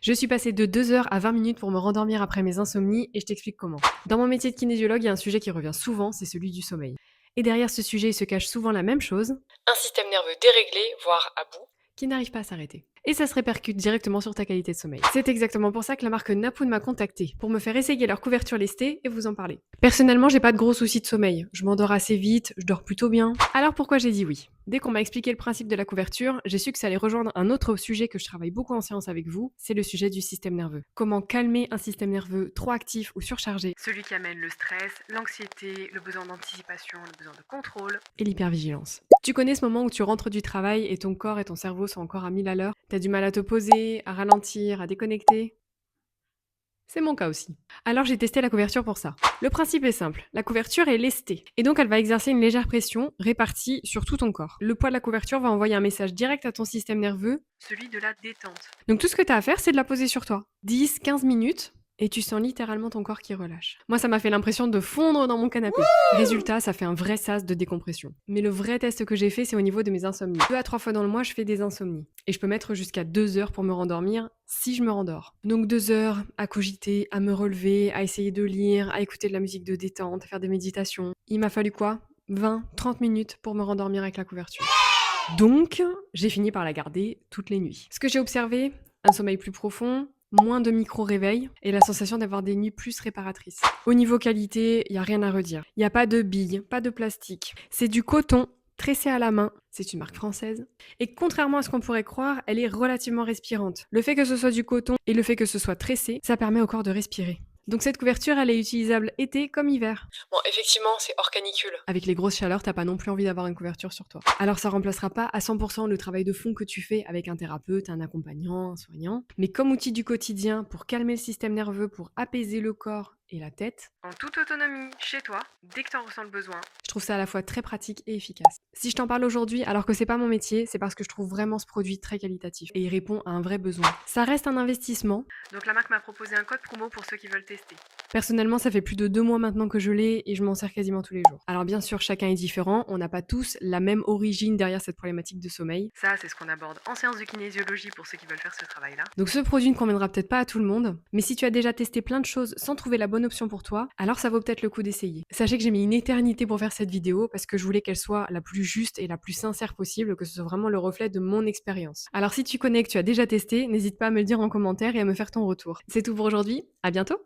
Je suis passée de 2 heures à 20 minutes pour me rendormir après mes insomnies et je t'explique comment. Dans mon métier de kinésiologue, il y a un sujet qui revient souvent, c'est celui du sommeil. Et derrière ce sujet, il se cache souvent la même chose, Un système nerveux déréglé, voire à bout. qui n'arrive pas à s'arrêter. Et ça se répercute directement sur ta qualité de sommeil. C'est exactement pour ça que la marque Napoon m'a contacté, pour me faire essayer leur couverture lestée et vous en parler. Personnellement, j'ai pas de gros soucis de sommeil. Je m'endors assez vite, je dors plutôt bien. Alors pourquoi j'ai dit oui? Dès qu'on m'a expliqué le principe de la couverture, j'ai su que ça allait rejoindre un autre sujet que je travaille beaucoup en séance avec vous, c'est le sujet du système nerveux. Comment calmer un système nerveux trop actif ou surchargé, celui qui amène le stress, l'anxiété, le besoin d'anticipation, le besoin de contrôle et l'hypervigilance. Tu connais ce moment où tu rentres du travail et ton corps et ton cerveau sont encore à 1000 à l'heure? T'as du mal à te poser, à ralentir, à déconnecter? C'est mon cas aussi. Alors j'ai testé la couverture pour ça. Le principe est simple, la couverture est lestée, et donc elle va exercer une légère pression répartie sur tout ton corps. Le poids de la couverture va envoyer un message direct à ton système nerveux, celui de la détente. Donc tout ce que tu as à faire, c'est de la poser sur toi. 10-15 minutes, et tu sens littéralement ton corps qui relâche. Moi, ça m'a fait l'impression de fondre dans mon canapé. Résultat, ça fait un vrai sas de décompression. Mais le vrai test que j'ai fait, c'est au niveau de mes insomnies. 2 à 3 fois dans le mois, je fais des insomnies. Et je peux mettre jusqu'à 2 heures pour me rendormir, si je me rendors. Donc 2 heures à cogiter, à me relever, à essayer de lire, à écouter de la musique de détente, à faire des méditations. Il m'a fallu quoi? 20-30 minutes pour me rendormir avec la couverture. Donc, j'ai fini par la garder toutes les nuits. Ce que j'ai observé, un sommeil plus profond, moins de micro-réveils et la sensation d'avoir des nuits plus réparatrices. Au niveau qualité, il n'y a rien à redire. Il n'y a pas de billes, pas de plastique. C'est du coton tressé à la main. C'est une marque française. Et contrairement à ce qu'on pourrait croire, elle est relativement respirante. Le fait que ce soit du coton et le fait que ce soit tressé, ça permet au corps de respirer. Donc cette couverture, elle est utilisable été comme hiver. Bon, effectivement, c'est hors canicule. Avec les grosses chaleurs, t'as pas non plus envie d'avoir une couverture sur toi. Alors ça remplacera pas à 100% le travail de fond que tu fais avec un thérapeute, un accompagnant, un soignant, mais comme outil du quotidien pour calmer le système nerveux, pour apaiser le corps et la tête, en toute autonomie, chez toi, dès que t'en ressens le besoin. Je trouve ça à la fois très pratique et efficace. Si je t'en parle aujourd'hui alors que c'est pas mon métier, c'est parce que je trouve vraiment ce produit très qualitatif et il répond à un vrai besoin. Ça reste un investissement, donc la marque m'a proposé un code promo pour ceux qui veulent tester. Personnellement, ça fait plus de 2 mois maintenant que je l'ai et je m'en sers quasiment tous les jours. Alors bien sûr, chacun est différent, on n'a pas tous la même origine derrière cette problématique de sommeil. Ça, c'est ce qu'on aborde en séance de kinésiologie pour ceux qui veulent faire ce travail-là. Donc ce produit ne conviendra peut-être pas à tout le monde, mais si tu as déjà testé plein de choses sans trouver la bonne option pour toi, alors ça vaut peut-être le coup d'essayer. Sachez que j'ai mis une éternité pour faire cette vidéo parce que je voulais qu'elle soit la plus juste et la plus sincère possible, que ce soit vraiment le reflet de mon expérience. Alors si tu connais que tu as déjà testé, n'hésite pas à me le dire en commentaire et à me faire ton retour. C'est tout pour aujourd'hui, à bientôt!